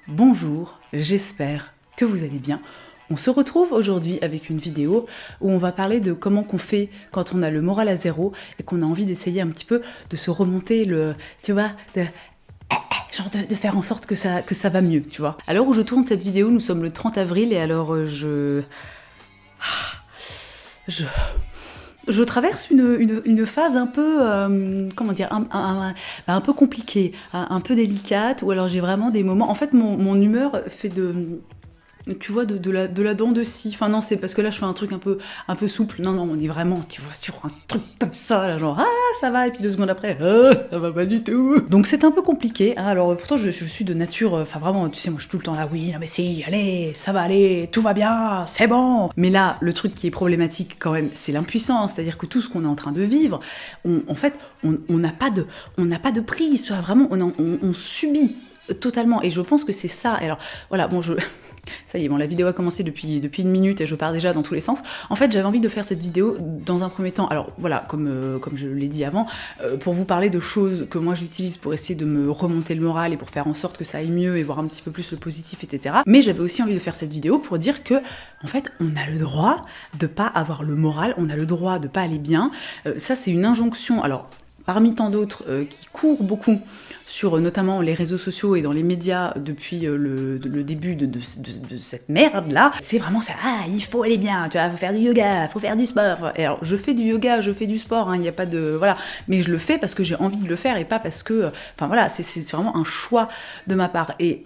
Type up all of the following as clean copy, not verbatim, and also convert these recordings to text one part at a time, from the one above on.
Bonjour, j'espère que vous allez bien. On se retrouve aujourd'hui avec une vidéo où on va parler de comment qu'on fait quand on a le moral à zéro et qu'on a envie d'essayer un petit peu de se remonter de faire en sorte que ça va mieux, tu vois. À l'heure où je tourne cette vidéo, nous sommes le 30 avril et alors je traverse une phase un peu, un peu compliquée, un peu délicate, où alors j'ai vraiment des moments... En fait, mon humeur fait tu vois, de la dent de scie. Enfin non, c'est parce que là, je fais un truc un peu souple. Non, on est vraiment, tu vois, sur un truc comme ça, là, genre, ça va, et puis 2 secondes après, ça va pas du tout. Donc c'est un peu compliqué, hein. Alors pourtant, je suis de nature, enfin vraiment, tu sais, moi, je suis tout le temps là, oui, non mais si, allez, ça va aller, tout va bien, c'est bon. Mais là, le truc qui est problématique quand même, c'est l'impuissance, c'est-à-dire que tout ce qu'on est en train de vivre, en fait, on n'a pas de prise, tu vois, vraiment, on subit totalement, et je pense que c'est ça. Alors voilà, bon, ça y est, bon, la vidéo a commencé depuis 1 minute et je pars déjà dans tous les sens. En fait, j'avais envie de faire cette vidéo dans un premier temps, alors voilà, comme je l'ai dit avant, pour vous parler de choses que moi j'utilise pour essayer de me remonter le moral et pour faire en sorte que ça aille mieux et voir un petit peu plus le positif, etc. Mais j'avais aussi envie de faire cette vidéo pour dire que, en fait, on a le droit de pas avoir le moral, on a le droit de pas aller bien. Ça, c'est une injonction, alors parmi tant d'autres, qui courent beaucoup sur notamment les réseaux sociaux et dans les médias depuis le début de cette merde-là. C'est vraiment ça, il faut aller bien, tu vois, faut faire du yoga, faut faire du sport. Et alors, je fais du yoga, je fais du sport, il n'y a pas de... Voilà. Mais je le fais parce que j'ai envie de le faire et pas parce que... Enfin voilà, c'est vraiment un choix de ma part. Et...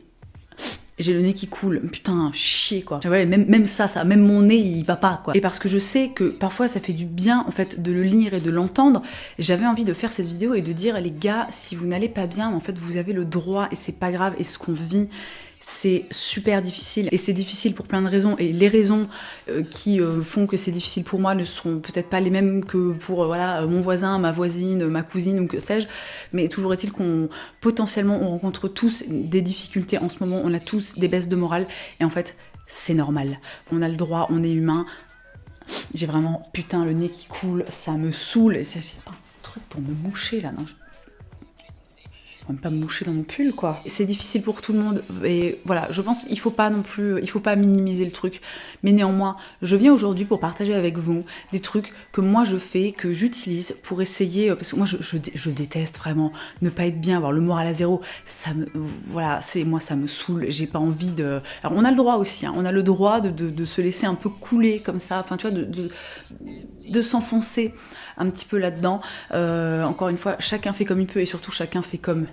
j'ai le nez qui coule, putain, chier quoi. Voilà, même ça, même mon nez, il va pas quoi. Et parce que je sais que parfois ça fait du bien en fait de le lire et de l'entendre, j'avais envie de faire cette vidéo et de dire les gars, si vous n'allez pas bien, en fait vous avez le droit et c'est pas grave, et ce qu'on vit, c'est super difficile, et c'est difficile pour plein de raisons, et les raisons qui font que c'est difficile pour moi ne seront peut-être pas les mêmes que pour mon voisin, ma voisine, ma cousine ou que sais-je, mais toujours est-il qu'on potentiellement on rencontre tous des difficultés en ce moment, on a tous des baisses de morale, et en fait c'est normal, on a le droit, on est humain. J'ai vraiment, putain, le nez qui coule, ça me saoule, et j'ai pas un truc pour me moucher là, non, même pas me moucher dans mon pull quoi. C'est difficile pour tout le monde et voilà, je pense qu'il faut pas minimiser le truc, mais néanmoins je viens aujourd'hui pour partager avec vous des trucs que moi je fais, que j'utilise pour essayer, parce que moi je déteste vraiment ne pas être bien, avoir le moral à zéro, ça me saoule, j'ai pas envie de... Alors on a le droit aussi, hein, on a le droit de se laisser un peu couler comme ça, enfin tu vois, de s'enfoncer un petit peu là-dedans. Encore une fois, chacun fait comme il peut et surtout chacun fait comme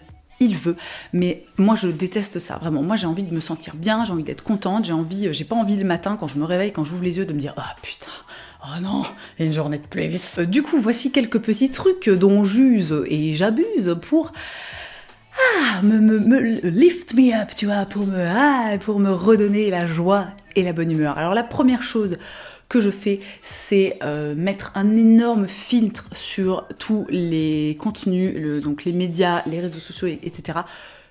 il veut, mais moi je déteste ça, vraiment. Moi j'ai envie de me sentir bien, j'ai envie d'être contente, j'ai pas envie le matin quand je me réveille, quand j'ouvre les yeux, de me dire « Oh putain, oh non, une journée de plus ». Du coup, voici quelques petits trucs dont j'use et j'abuse pour... me lift me up, tu vois, pour me redonner la joie et la bonne humeur. Alors la première chose que je fais, c'est mettre un énorme filtre sur tous les contenus, donc les médias, les réseaux sociaux, etc.,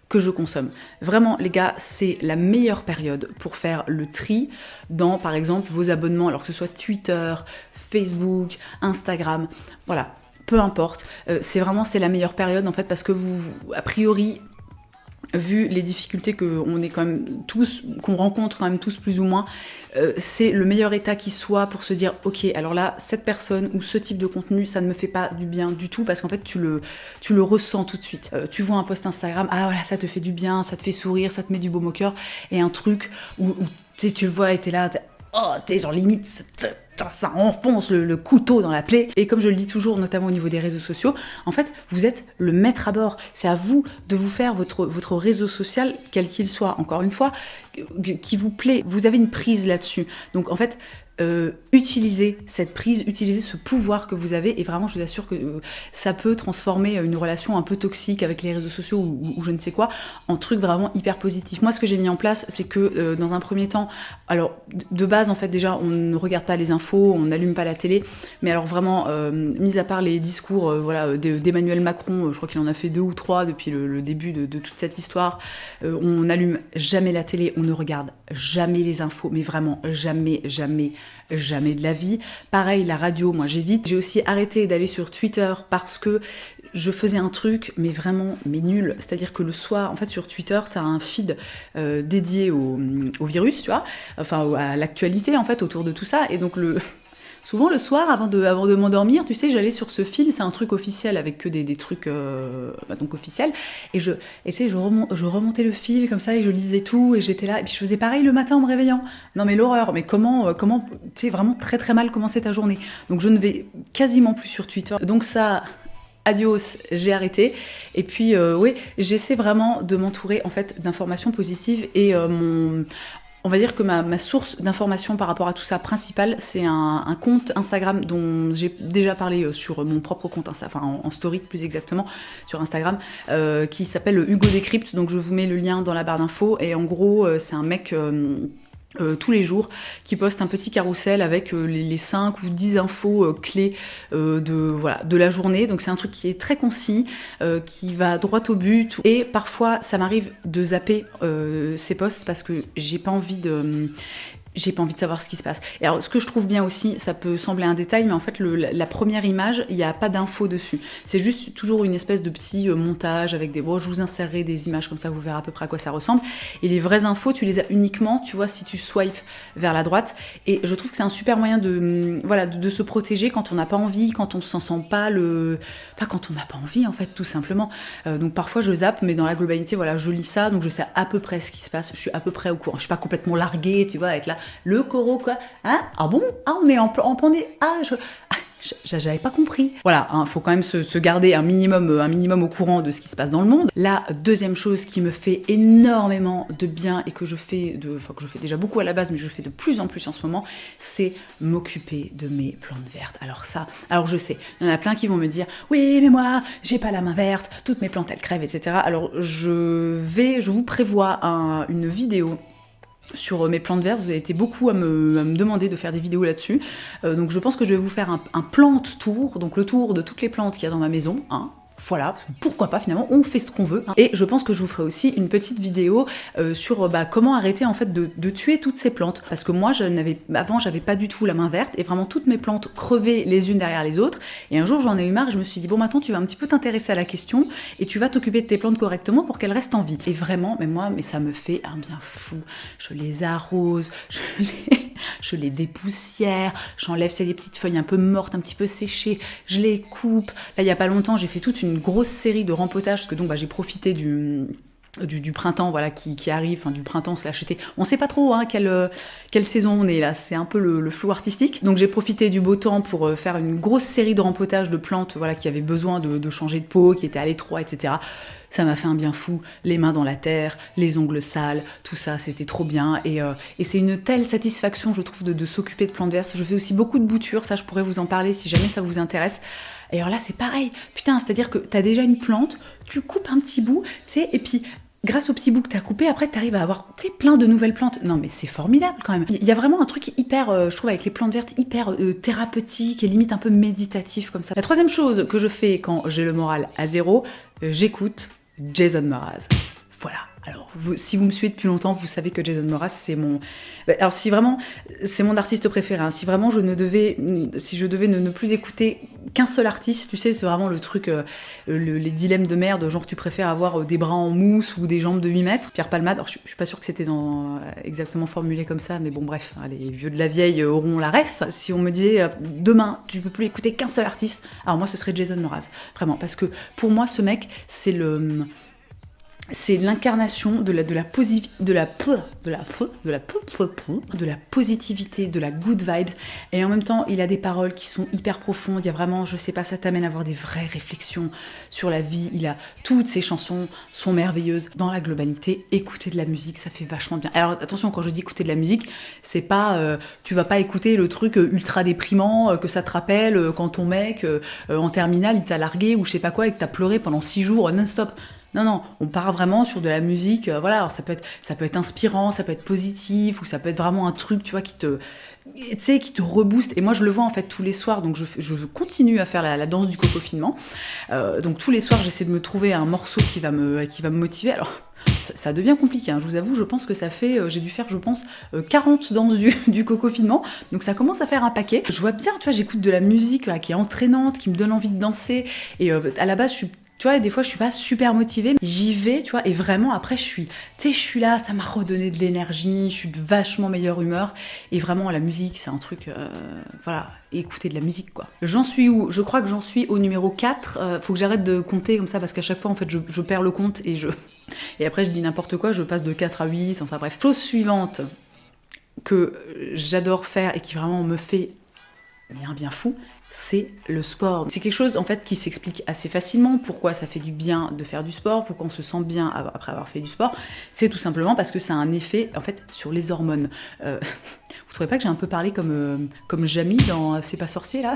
que je consomme. Vraiment, les gars, c'est la meilleure période pour faire le tri dans, par exemple, vos abonnements, alors que ce soit Twitter, Facebook, Instagram, voilà, peu importe. C'est la meilleure période, en fait, parce que vous, a priori... vu les difficultés qu'on rencontre quand même tous plus ou moins, c'est le meilleur état qui soit pour se dire ok, alors là cette personne ou ce type de contenu ça ne me fait pas du bien du tout, parce qu'en fait tu le ressens tout de suite. Tu vois un post Instagram, voilà, ça te fait du bien, ça te fait sourire, ça te met du baume au cœur, et un truc où tu le vois et t'es là, t'es genre limite ça enfonce le couteau dans la plaie. Et comme je le dis toujours, notamment au niveau des réseaux sociaux, en fait, vous êtes le maître à bord. C'est à vous de vous faire votre réseau social, quel qu'il soit, encore une fois, qui vous plaît. Vous avez une prise là-dessus. Donc, en fait, utilisez cette prise, utilisez ce pouvoir que vous avez, et vraiment, je vous assure que ça peut transformer une relation un peu toxique avec les réseaux sociaux ou je ne sais quoi, en truc vraiment hyper positif. Moi, ce que j'ai mis en place, c'est que dans un premier temps, alors, de base, en fait, déjà, on ne regarde pas les infos, on n'allume pas la télé, mais alors vraiment, mis à part les discours d'Emmanuel Macron, je crois qu'il en a fait 2 ou 3 depuis le début de toute cette histoire, on n'allume jamais la télé, on ne regarde jamais les infos, mais vraiment jamais de la vie. Pareil, la radio, moi j'évite. J'ai aussi arrêté d'aller sur Twitter parce que je faisais un truc, mais vraiment, mais nul. C'est-à-dire que le soir, en fait, sur Twitter, t'as un feed dédié au virus, tu vois, enfin, à l'actualité, en fait, autour de tout ça. Et donc, souvent le soir, avant de m'endormir, tu sais, j'allais sur ce fil, c'est un truc officiel avec que des trucs donc officiels, et tu sais, je remontais le fil comme ça et je lisais tout et j'étais là, et puis je faisais pareil le matin en me réveillant. Non mais l'horreur, mais comment tu sais, vraiment très très mal commencer ta journée. Donc je ne vais quasiment plus sur Twitter. Donc ça, adios, j'ai arrêté. Et puis oui, j'essaie vraiment de m'entourer en fait d'informations positives et on va dire que ma source d'information par rapport à tout ça principale, c'est un compte Instagram dont j'ai déjà parlé sur mon propre compte Instagram, enfin en story plus exactement, sur Instagram, qui s'appelle Hugo Décrypte. Donc je vous mets le lien dans la barre d'infos. Et en gros, c'est un mec... tous les jours, qui poste un petit carrousel avec les 5 ou 10 infos clés de la journée. Donc c'est un truc qui est très concis, qui va droit au but. Et parfois, ça m'arrive de zapper ces posts parce que j'ai pas envie de savoir ce qui se passe. Et alors, ce que je trouve bien aussi, ça peut sembler un détail, mais en fait, la première image, il n'y a pas d'infos dessus. C'est juste toujours une espèce de petit montage avec des... Bon, je vous insérerai des images comme ça, vous verrez à peu près à quoi ça ressemble. Et les vraies infos, tu les as uniquement, tu vois, si tu swipes vers la droite. Et je trouve que c'est un super moyen de se protéger quand on n'a pas envie, quand on ne s'en sent pas Pas quand on n'a pas envie, en fait, tout simplement. Donc parfois, je zappe, mais dans la globalité, voilà, je lis ça, donc je sais à peu près ce qui se passe. Je suis à peu près au courant. Je suis pas complètement larguée, tu vois, avec là... Le Coro, quoi. Hein? Ah bon? Ah, on est en pandémie. J'avais pas compris. Voilà, faut quand même se garder un minimum au courant de ce qui se passe dans le monde. La deuxième chose qui me fait énormément de bien et que je fais déjà beaucoup à la base, mais je fais de plus en plus en ce moment, c'est m'occuper de mes plantes vertes. Alors je sais, il y en a plein qui vont me dire, oui, mais moi, j'ai pas la main verte, toutes mes plantes elles crèvent, etc. Alors je vous prévois une vidéo sur mes plantes vertes. Vous avez été beaucoup à me demander de faire des vidéos là-dessus. Donc je pense que je vais vous faire un plante tour, donc le tour de toutes les plantes qu'il y a dans ma maison, hein. Voilà, pourquoi pas, finalement, on fait ce qu'on veut. Hein. Et je pense que je vous ferai aussi une petite vidéo sur comment arrêter en fait de tuer toutes ces plantes. Parce que moi, avant, j'avais pas du tout la main verte et vraiment toutes mes plantes crevaient les unes derrière les autres. Et un jour, j'en ai eu marre et je me suis dit, bon, maintenant, tu vas un petit peu t'intéresser à la question et tu vas t'occuper de tes plantes correctement pour qu'elles restent en vie. Et vraiment, mais ça me fait un bien fou. Je les arrose, je les dépoussière, j'enlève les petites feuilles un peu mortes, un petit peu séchées, je les coupe. Là, il y a pas longtemps, j'ai fait toute une grosse série de rempotage parce que donc j'ai profité du printemps, voilà, qui arrive, enfin du printemps / été. On sait pas trop quelle saison on est là, c'est un peu le flou artistique. Donc j'ai profité du beau temps pour faire une grosse série de rempotage de plantes, voilà, qui avaient besoin de changer de peau, qui étaient à l'étroit, etc. Ça m'a fait un bien fou, les mains dans la terre, les ongles sales, tout ça, c'était trop bien. Et c'est une telle satisfaction, je trouve, de s'occuper de plantes vertes. Je fais aussi beaucoup de boutures, ça je pourrais vous en parler si jamais ça vous intéresse. Et alors là, c'est pareil. Putain, c'est-à-dire que t'as déjà une plante, tu coupes un petit bout, tu sais, et puis grâce au petit bout que t'as coupé, après t'arrives à avoir, tu sais, plein de nouvelles plantes. Non mais c'est formidable quand même. Il y a vraiment un truc hyper, je trouve, avec les plantes vertes, hyper thérapeutique et limite un peu méditatif comme ça. La troisième chose que je fais quand j'ai le moral à zéro, j'écoute Jason Mraz. Voilà. Alors, si vous me suivez depuis longtemps, vous savez que Jason Mraz, c'est mon... Alors, si vraiment, c'est mon artiste préféré. Hein. Si vraiment je devais ne plus écouter qu'un seul artiste, tu sais, c'est vraiment le truc, les dilemmes de merde, genre tu préfères avoir des bras en mousse ou des jambes de 8 mètres. Pierre Palmade, alors je suis pas sûre que c'était exactement formulé comme ça, mais bon, bref, les vieux de la vieille auront la ref. Si on me disait, demain, tu peux plus écouter qu'un seul artiste, alors moi, ce serait Jason Mraz. Vraiment, parce que pour moi, ce mec, c'est l'incarnation de la positivité, de la good vibes, et en même temps il a des paroles qui sont hyper profondes. Il y a vraiment, je sais pas, ça t'amène à avoir des vraies réflexions sur la vie. Toutes ses chansons sont merveilleuses. Dans la globalité, écouter de la musique, ça fait vachement bien. Alors attention, quand je dis écouter de la musique, c'est pas tu vas pas écouter le truc ultra déprimant que ça te rappelle quand ton mec en terminale il t'a largué ou je sais pas quoi et que t'as pleuré pendant 6 jours non-stop. Non, on part vraiment sur de la musique, voilà, alors ça peut être inspirant, ça peut être positif, ou ça peut être vraiment un truc, tu vois, qui te rebooste. Et moi, je le vois, en fait, tous les soirs, donc je continue à faire la danse du coco finement. Donc tous les soirs, j'essaie de me trouver un morceau qui va me motiver. Alors, ça devient compliqué, hein, je vous avoue, je pense que ça fait, j'ai dû faire, je pense, 40 danses du coco-finement, donc ça commence à faire un paquet. Je vois bien, tu vois, j'écoute de la musique là, qui est entraînante, qui me donne envie de danser, et à la base, tu vois, des fois, je suis pas super motivée, mais j'y vais, tu vois, et vraiment, après, tu sais, je suis là, ça m'a redonné de l'énergie, je suis de vachement meilleure humeur, et vraiment, la musique, c'est un truc, voilà, écouter de la musique, quoi. J'en suis où? Je crois que j'en suis au numéro 4, faut que j'arrête de compter comme ça, parce qu'à chaque fois, en fait, je perds le compte, et après, je dis n'importe quoi, je passe de 4 à 8, enfin bref. Chose suivante que j'adore faire, et qui vraiment me fait un bien fou, c'est le sport. C'est quelque chose en fait qui s'explique assez facilement. Pourquoi ça fait du bien de faire du sport, pourquoi on se sent bien après avoir fait du sport, c'est tout simplement parce que ça a un effet en fait sur les hormones. Vous trouvez pas que j'ai un peu parlé comme Jamie dans C'est pas sorcier là?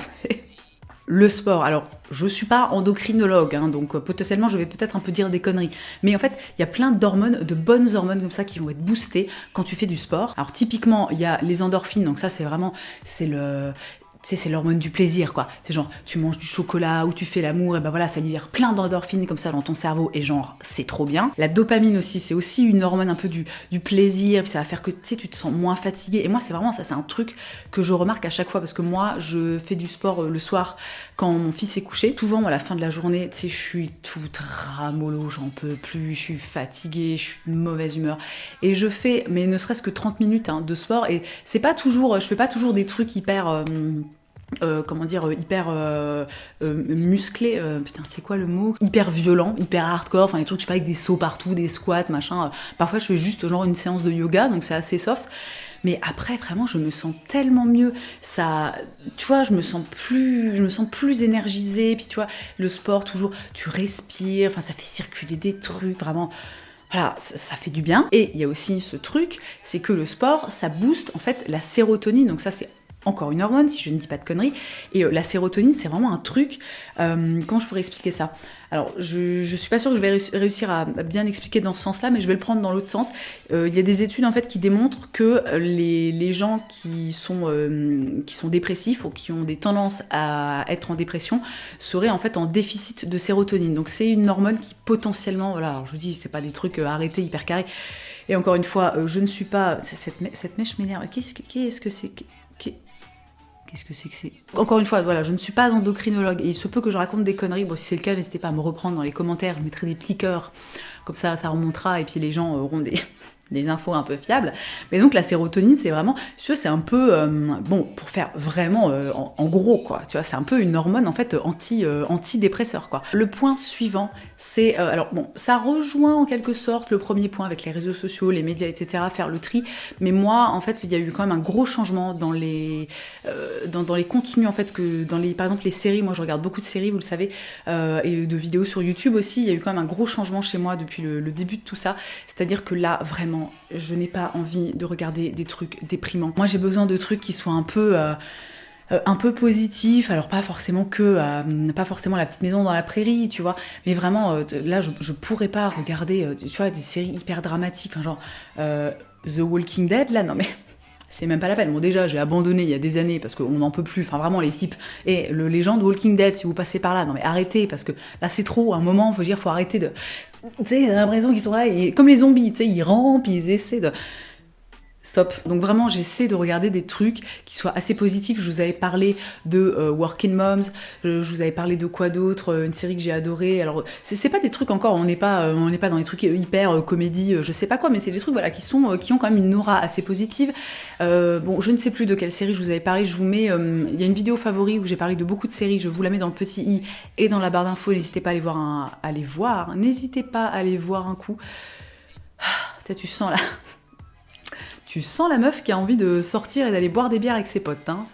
Le sport, alors je suis pas endocrinologue, hein, donc potentiellement je vais peut-être un peu dire des conneries, mais en fait il y a plein d'hormones, de bonnes hormones comme ça qui vont être boostées quand tu fais du sport. Alors typiquement il y a les endorphines, donc ça c'est vraiment, c'est l'hormone du plaisir, quoi. C'est genre, tu manges du chocolat ou tu fais l'amour, et ben voilà, ça libère plein d'endorphines comme ça dans ton cerveau, et genre, c'est trop bien. La dopamine aussi, c'est aussi une hormone un peu du plaisir, puis ça va faire que, tu sais, tu te sens moins fatigué. Et moi, c'est vraiment ça, c'est un truc que je remarque à chaque fois, parce que moi, je fais du sport le soir quand mon fils est couché. Souvent, à la fin de la journée, tu sais, je suis toute ramollo, j'en peux plus, je suis fatiguée, je suis de mauvaise humeur. Et je fais, mais ne serait-ce que 30 minutes de sport, et c'est pas toujours, je fais pas toujours des trucs hyper... hyper musclé, putain c'est quoi le mot, hyper violent, hyper hardcore, enfin des trucs je sais pas avec des sauts partout, des squats, machin, parfois je fais juste genre une séance de yoga, donc c'est assez soft, mais après vraiment je me sens tellement mieux, ça, tu vois, je me sens plus énergisée, puis tu vois, le sport toujours, tu respires, enfin ça fait circuler des trucs, vraiment. Voilà, ça fait du bien. Et il y a aussi ce truc, c'est que le sport, ça booste en fait la sérotonine, donc ça c'est encore une hormone, si je ne dis pas de conneries. Et la sérotonine, c'est vraiment un truc... comment je pourrais expliquer ça? Alors, je suis pas sûre que je vais réussir à bien expliquer dans ce sens-là, mais je vais le prendre dans l'autre sens. Il y a des études, en fait, qui démontrent que les gens qui sont dépressifs ou qui ont des tendances à être en dépression seraient, en fait, en déficit de sérotonine. Donc, c'est une hormone qui, potentiellement... Voilà, alors je vous dis, c'est pas des trucs arrêtés, hyper carrés. Et encore une fois, je ne suis pas... Cette mèche m'énerve. Qu'est-ce que c'est Qu'est-ce que c'est? Encore une fois, voilà, je ne suis pas endocrinologue et il se peut que je raconte des conneries. Bon, si c'est le cas, n'hésitez pas à me reprendre dans les commentaires. Je mettrai des petits cœurs, comme ça remontera et puis les gens auront des infos un peu fiables. Mais donc la sérotonine, c'est vraiment, tu vois, c'est un peu, bon, pour faire vraiment en gros, quoi. Tu vois, c'est un peu une hormone en fait antidépresseur, quoi. Le point suivant, c'est, alors bon, ça rejoint en quelque sorte le premier point avec les réseaux sociaux, les médias, etc. Faire le tri. Mais moi, en fait, il y a eu quand même un gros changement dans les contenus, en fait, par exemple les séries. Moi, je regarde beaucoup de séries, vous le savez, et de vidéos sur YouTube aussi. Il y a eu quand même un gros changement chez moi depuis le début de tout ça. C'est-à-dire que là, vraiment, je n'ai pas envie de regarder des trucs déprimants. Moi, j'ai besoin de trucs qui soient un peu positifs. Alors pas forcément la petite maison dans la prairie, tu vois, mais vraiment là, je pourrais pas regarder, tu vois, des séries hyper dramatiques, hein, genre The Walking Dead. Là, non mais. C'est même pas la peine. Bon, déjà, j'ai abandonné il y a des années parce qu'on n'en peut plus. Enfin, vraiment, les types. Et les gens de Walking Dead, si vous passez par là, non mais arrêtez, parce que là, c'est trop. À un moment, faut arrêter de. Tu sais, j'ai l'impression qu'ils sont là, et comme les zombies, tu sais, ils rampent, ils essaient de. Stop. Donc vraiment, j'essaie de regarder des trucs qui soient assez positifs. Je vous avais parlé de Working Moms, je vous avais parlé de quoi d'autre, une série que j'ai adorée. Alors, c'est pas des trucs encore, on n'est pas dans les trucs hyper comédie, je sais pas quoi, mais c'est des trucs voilà qui ont quand même une aura assez positive. Bon, je ne sais plus de quelle série je vous avais parlé. Je vous mets, il y a une vidéo favori où j'ai parlé de beaucoup de séries. Je vous la mets dans le petit i et dans la barre d'infos. N'hésitez pas à aller voir. N'hésitez pas à aller voir un coup. Tu sens là. Tu sens la meuf qui a envie de sortir et d'aller boire des bières avec ses potes. Hein.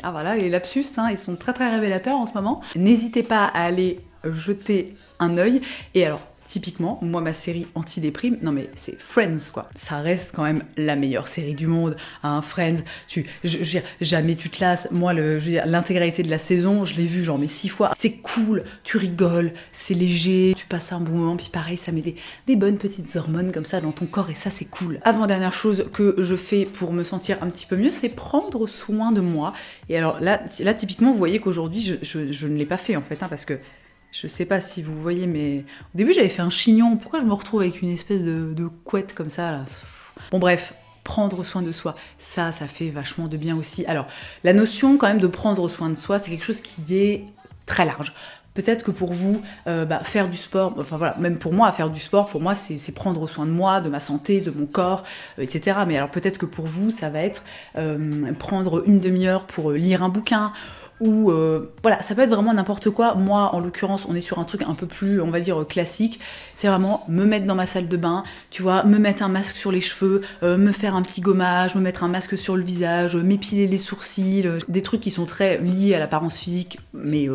Ah voilà, les lapsus, hein, ils sont très très révélateurs en ce moment. N'hésitez pas à aller jeter un œil. Et alors, typiquement, moi, ma série anti-déprime, non mais c'est Friends, quoi. Ça reste quand même la meilleure série du monde, hein, Friends. Je veux dire, jamais tu te lasses. Moi, l'intégralité de la saison, je l'ai vue genre mais 6 fois. C'est cool, tu rigoles, c'est léger, tu passes un bon moment, puis pareil, ça met des bonnes petites hormones comme ça dans ton corps, et ça, c'est cool. Avant-dernière chose que je fais pour me sentir un petit peu mieux, c'est prendre soin de moi. Et alors là typiquement, vous voyez qu'aujourd'hui, je ne l'ai pas fait, en fait, hein, parce que Je sais pas si vous voyez, mais au début j'avais fait un chignon. Pourquoi je me retrouve avec une espèce de couette comme ça là? Bon bref, prendre soin de soi, ça fait vachement de bien aussi. Alors, la notion quand même de prendre soin de soi, c'est quelque chose qui est très large. Peut-être que pour vous, faire du sport, enfin voilà, même pour moi, faire du sport, pour moi, c'est prendre soin de moi, de ma santé, de mon corps, etc. Mais alors peut-être que pour vous, ça va être prendre une demi-heure pour lire un bouquin, ou voilà, ça peut être vraiment n'importe quoi. Moi, en l'occurrence, on est sur un truc un peu plus, on va dire, classique. C'est vraiment me mettre dans ma salle de bain, tu vois, me mettre un masque sur les cheveux, me faire un petit gommage, me mettre un masque sur le visage, m'épiler les sourcils, des trucs qui sont très liés à l'apparence physique, mais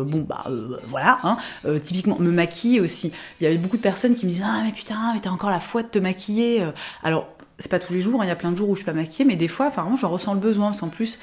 voilà, hein. Typiquement, me maquiller aussi. Il y avait beaucoup de personnes qui me disent « Ah, mais putain, mais t'as encore la foi de te maquiller !» Alors, c'est pas tous les jours, hein, il y a plein de jours où je suis pas maquillée, mais des fois, enfin, vraiment, j'en ressens le besoin, parce qu'en plus,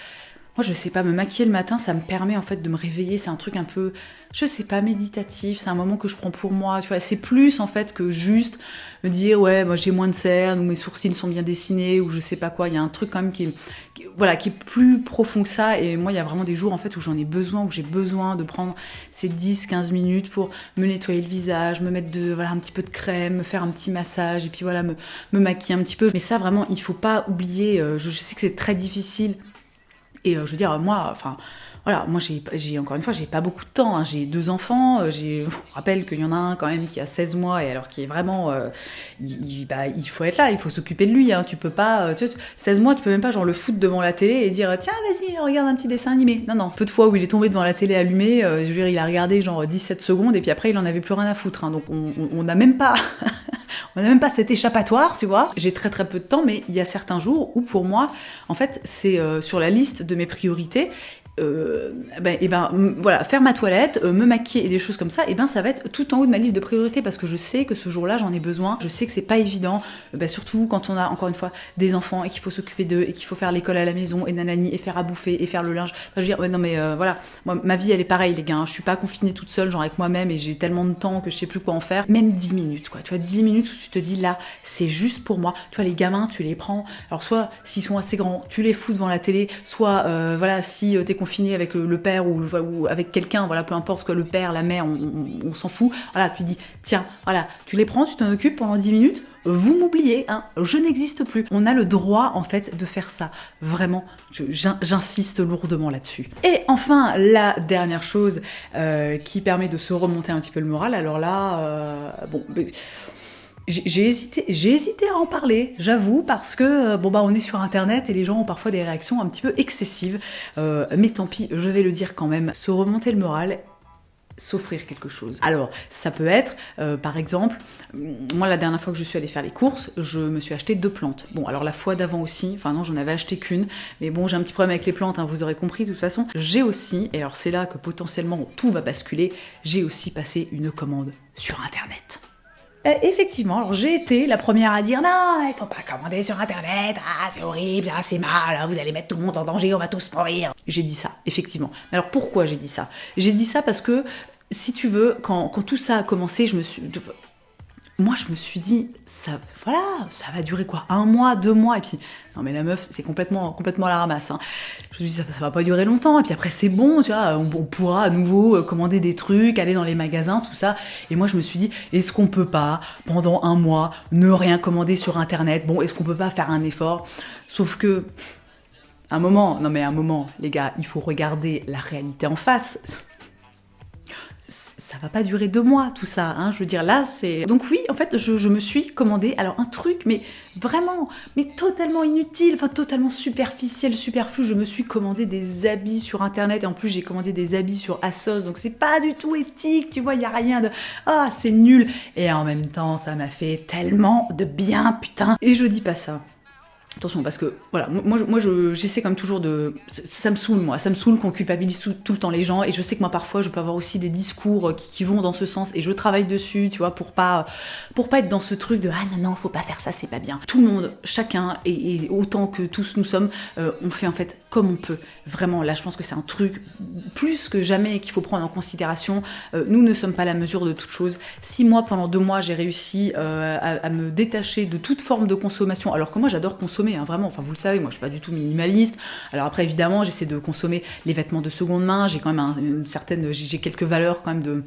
moi, je sais pas, me maquiller le matin, ça me permet en fait de me réveiller. C'est un truc un peu, je sais pas, méditatif. C'est un moment que je prends pour moi. Tu vois, c'est plus en fait que juste me dire ouais, moi j'ai moins de cernes ou mes sourcils sont bien dessinés ou je sais pas quoi. Il y a un truc quand même qui est plus profond que ça. Et moi, il y a vraiment des jours en fait où j'en ai besoin, où j'ai besoin de prendre ces 10-15 minutes pour me nettoyer le visage, me mettre un petit peu de crème, me faire un petit massage et puis voilà, me maquiller un petit peu. Mais ça, vraiment, il faut pas oublier. Je sais que c'est très difficile. Et je veux dire, moi, enfin, voilà, moi j'ai encore une fois, j'ai pas beaucoup de temps, hein. J'ai 2 enfants, je rappelle qu'il y en a un quand même qui a 16 mois, et alors qui est vraiment, il faut être là, il faut s'occuper de lui, hein. Tu peux pas, 16 mois, tu peux même pas genre le foutre devant la télé et dire, tiens, vas-y, regarde un petit dessin animé. Non, peu de fois où il est tombé devant la télé allumée, je veux dire, il a regardé genre 17 secondes, et puis après, il en avait plus rien à foutre, hein. Donc on n'a même pas... On n'a même pas cet échappatoire, tu vois. J'ai très très peu de temps, mais il y a certains jours où pour moi, en fait, c'est sur la liste de mes priorités. Voilà, faire ma toilette, me maquiller et des choses comme ça, et ben ça va être tout en haut de ma liste de priorités parce que je sais que ce jour-là j'en ai besoin. Je sais que c'est pas évident, surtout quand on a encore une fois des enfants et qu'il faut s'occuper d'eux et qu'il faut faire l'école à la maison et nanani et faire à bouffer et faire le linge. Enfin, je veux dire, voilà, moi ma vie elle est pareille les gars, hein. Je suis pas confinée toute seule genre avec moi-même et j'ai tellement de temps que je sais plus quoi en faire. Même 10 minutes quoi, tu vois, 10 minutes où tu te dis là c'est juste pour moi. Tu vois, les gamins tu les prends, alors soit s'ils sont assez grands tu les fous devant la télé, soit voilà, si t'es confiné avec le père ou avec quelqu'un, voilà, peu importe, quoi, le père, la mère, on s'en fout. Voilà, tu dis, tiens, voilà, tu les prends, tu t'en occupes pendant 10 minutes, vous m'oubliez, hein, je n'existe plus. On a le droit, en fait, de faire ça. Vraiment, j'insiste lourdement là-dessus. Et enfin, la dernière chose qui permet de se remonter un petit peu le moral, alors là, j'ai hésité à en parler, j'avoue, parce que on est sur internet et les gens ont parfois des réactions un petit peu excessives, mais tant pis, je vais le dire quand même. Se remonter le moral, s'offrir quelque chose. Alors, ça peut être, par exemple, moi la dernière fois que je suis allée faire les courses, je me suis acheté 2 plantes. Bon, alors la fois d'avant aussi, enfin non, j'en avais acheté qu'une, mais bon, j'ai un petit problème avec les plantes, hein, vous aurez compris de toute façon. J'ai aussi, et alors c'est là que potentiellement tout va basculer, j'ai aussi passé une commande sur internet. Effectivement, alors j'ai été la première à dire non, il faut pas commander sur internet, ah c'est horrible, ah c'est mal, vous allez mettre tout le monde en danger, on va tous mourir. J'ai dit ça, effectivement. Mais alors pourquoi j'ai dit ça? J'ai dit ça parce que, si tu veux, quand tout ça a commencé, je me suis dit, ça va durer quoi, 1 mois, 2 mois, et puis, non mais la meuf, c'est complètement à la ramasse, hein. Je me dis, ça va pas durer longtemps, et puis après c'est bon, tu vois, on pourra à nouveau commander des trucs, aller dans les magasins, tout ça. Et moi je me suis dit, est-ce qu'on peut pas, pendant 1 mois, ne rien commander sur internet? Bon, est-ce qu'on peut pas faire un effort? Sauf que, un moment, les gars, il faut regarder la réalité en face. Ça va pas durer 2 mois, tout ça, hein, je veux dire, là, c'est... Donc oui, en fait, je me suis commandé, alors un truc, mais vraiment, mais totalement inutile, enfin totalement superficiel, superflu, je me suis commandé des habits sur internet, et en plus j'ai commandé des habits sur ASOS, donc c'est pas du tout éthique, tu vois, y a rien de... Ah, c'est nul. Et en même temps, ça m'a fait tellement de bien, putain. Et je dis pas ça. Attention, parce que, voilà, moi j'essaie comme toujours de... Ça me saoule qu'on culpabilise tout le temps les gens, et je sais que moi parfois je peux avoir aussi des discours qui vont dans ce sens, et je travaille dessus, tu vois, pour pas être dans ce truc de « Ah non, faut pas faire ça, c'est pas bien ». Tout le monde, chacun, et autant que tous nous sommes, on fait en fait comme on peut. Vraiment, là je pense que c'est un truc plus que jamais qu'il faut prendre en considération. Nous ne sommes pas la mesure de toute chose. Si moi, pendant 2 mois, j'ai réussi à me détacher de toute forme de consommation, alors que moi j'adore consommer, hein, vraiment, enfin vous le savez, moi je suis pas du tout minimaliste. Alors après évidemment j'essaie de consommer les vêtements de seconde main, j'ai quand même j'ai quelques valeurs quand même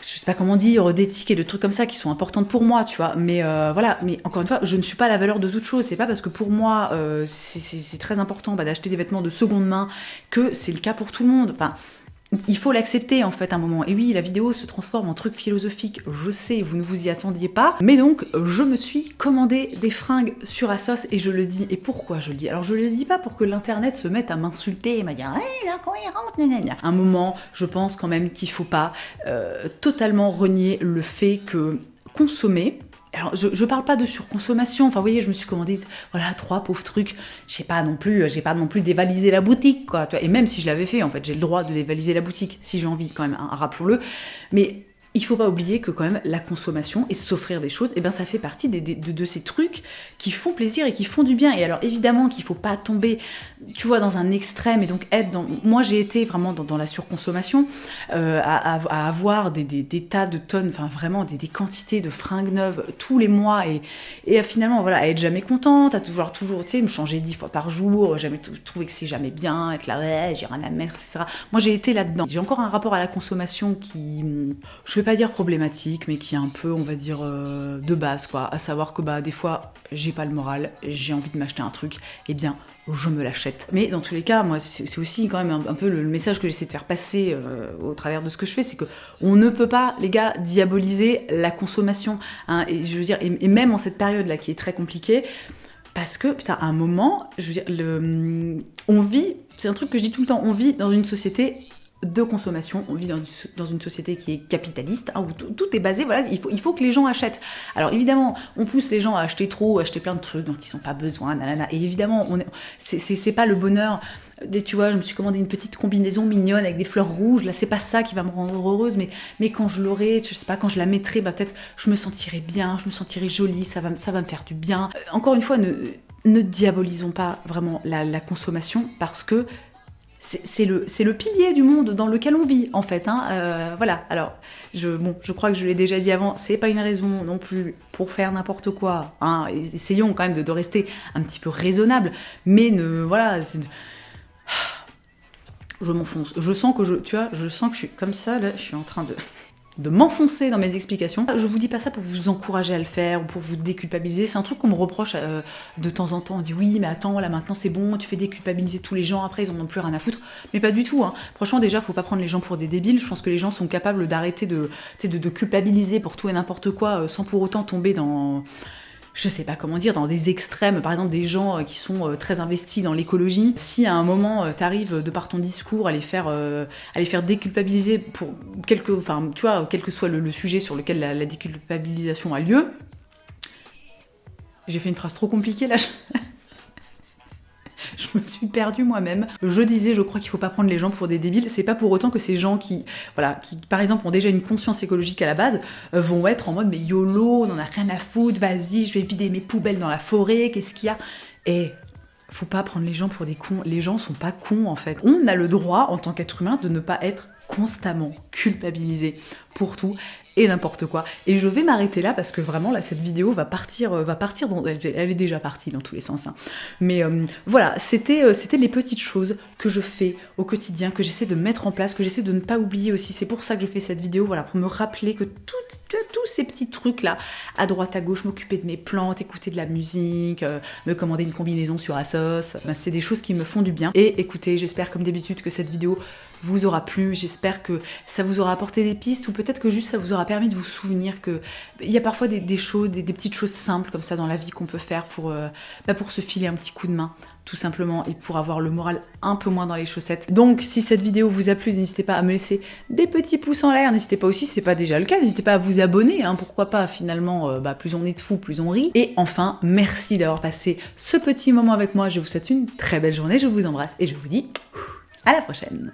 je sais pas comment dire, d'éthique et de trucs comme ça qui sont importantes pour moi, tu vois. Mais voilà, mais encore une fois, je ne suis pas à la valeur de toute chose. C'est pas parce que pour moi, c'est très important d'acheter des vêtements de seconde main que c'est le cas pour tout le monde. Enfin, il faut l'accepter en fait à un moment. Et oui, la vidéo se transforme en truc philosophique, je sais, vous ne vous y attendiez pas. Mais donc, je me suis commandé des fringues sur ASOS et je le dis. Et pourquoi je le dis? Alors, je le dis pas pour que l'internet se mette à m'insulter et m'a dit hey, l'incohérente, nanana. À un moment, je pense quand même qu'il faut pas totalement renier le fait que consommer. Alors, je parle pas de surconsommation. Enfin, vous voyez, je me suis commandé, voilà, 3 pauvres trucs. J'ai pas non plus dévalisé la boutique, quoi. Et même si je l'avais fait, en fait, j'ai le droit de dévaliser la boutique, si j'ai envie, quand même, hein, rappelons-le. Mais il faut pas oublier que quand même la consommation et s'offrir des choses, eh ben ça fait partie de ces trucs qui font plaisir et qui font du bien. Et alors évidemment qu'il faut pas tomber, tu vois, dans un extrême et donc être dans... Moi j'ai été vraiment dans la surconsommation, à avoir des tas de tonnes, enfin vraiment des quantités de fringues neuves tous les mois et à finalement voilà, à être jamais contente, à toujours, tu sais, me changer 10 fois par jour, jamais trouver que c'est jamais bien, être là, ouais, j'ai rien à mettre, etc. Moi j'ai été là-dedans. J'ai encore un rapport à la consommation qui... Je vais pas dire problématique, mais qui est un peu, on va dire, de base, quoi. À savoir que, des fois, j'ai pas le moral, j'ai envie de m'acheter un truc, eh bien, je me l'achète. Mais dans tous les cas, moi, c'est aussi quand même un peu le message que j'essaie de faire passer au travers de ce que je fais, c'est que on ne peut pas, les gars, diaboliser la consommation, hein, et je veux dire, et même en cette période-là qui est très compliquée, parce que, putain, à un moment, je veux dire, on vit, c'est un truc que je dis tout le temps, on vit dans une société de consommation, on vit dans une société qui est capitaliste, hein, où tout est basé, voilà, il faut que les gens achètent. Alors évidemment, on pousse les gens à acheter trop, à acheter plein de trucs dont ils n'ont pas besoin, nanana, et évidemment, c'est pas le bonheur. Tu vois, je me suis commandé une petite combinaison mignonne avec des fleurs rouges, là c'est pas ça qui va me rendre heureuse, mais quand je l'aurai, je sais pas, quand je la mettrai, peut-être je me sentirai bien, je me sentirai jolie, ça va me faire du bien. Encore une fois, ne diabolisons pas vraiment la consommation, parce que c'est le pilier du monde dans lequel on vit, en fait. Hein. Voilà, alors, je crois que je l'ai déjà dit avant, c'est pas une raison non plus pour faire n'importe quoi. Hein. Essayons quand même de rester un petit peu raisonnable, mais voilà... Je m'enfonce. Je sens que je suis comme ça, là, je suis en train de m'enfoncer dans mes explications. Je vous dis pas ça pour vous encourager à le faire ou pour vous déculpabiliser, c'est un truc qu'on me reproche de temps en temps. On dit oui mais attends, là maintenant c'est bon, tu fais déculpabiliser tous les gens, après ils en ont plus rien à foutre. Mais pas du tout, hein. Franchement déjà faut pas prendre les gens pour des débiles, je pense que les gens sont capables d'arrêter de culpabiliser pour tout et n'importe quoi sans pour autant tomber dans... Je sais pas comment dire, dans des extrêmes, par exemple des gens qui sont très investis dans l'écologie. Si à un moment t'arrives de par ton discours à les faire déculpabiliser pour quel que soit le sujet sur lequel la déculpabilisation a lieu. J'ai fait une phrase trop compliquée là. Je me suis perdue moi-même. Je disais, je crois qu'il faut pas prendre les gens pour des débiles. C'est pas pour autant que ces gens qui, par exemple, ont déjà une conscience écologique à la base, vont être en mode mais YOLO, on en a rien à foutre, vas-y, je vais vider mes poubelles dans la forêt, qu'est-ce qu'il y a? Et faut pas prendre les gens pour des cons. Les gens sont pas cons en fait. On a le droit en tant qu'être humain de ne pas être constamment culpabilisé pour tout et n'importe quoi. Et je vais m'arrêter là parce que vraiment là cette vidéo va partir dans... Elle est déjà partie dans tous les sens. Hein. Mais voilà, c'était les petites choses que je fais au quotidien, que j'essaie de mettre en place, que j'essaie de ne pas oublier aussi. C'est pour ça que je fais cette vidéo, voilà, pour me rappeler que tous ces petits trucs là, à droite à gauche, m'occuper de mes plantes, écouter de la musique, me commander une combinaison sur ASOS, c'est des choses qui me font du bien. Et écoutez, j'espère comme d'habitude que cette vidéo vous aura plu, j'espère que ça vous aura apporté des pistes ou peut-être que juste ça vous aura permis de vous souvenir que il y a parfois des choses, des petites choses simples comme ça dans la vie qu'on peut faire pour se filer un petit coup de main tout simplement et pour avoir le moral un peu moins dans les chaussettes. Donc si cette vidéo vous a plu, n'hésitez pas à me laisser des petits pouces en l'air, n'hésitez pas aussi, si c'est pas déjà le cas, n'hésitez pas à vous abonner, hein, pourquoi pas finalement, plus on est de fous, plus on rit. Et enfin, merci d'avoir passé ce petit moment avec moi, je vous souhaite une très belle journée, je vous embrasse et je vous dis à la prochaine.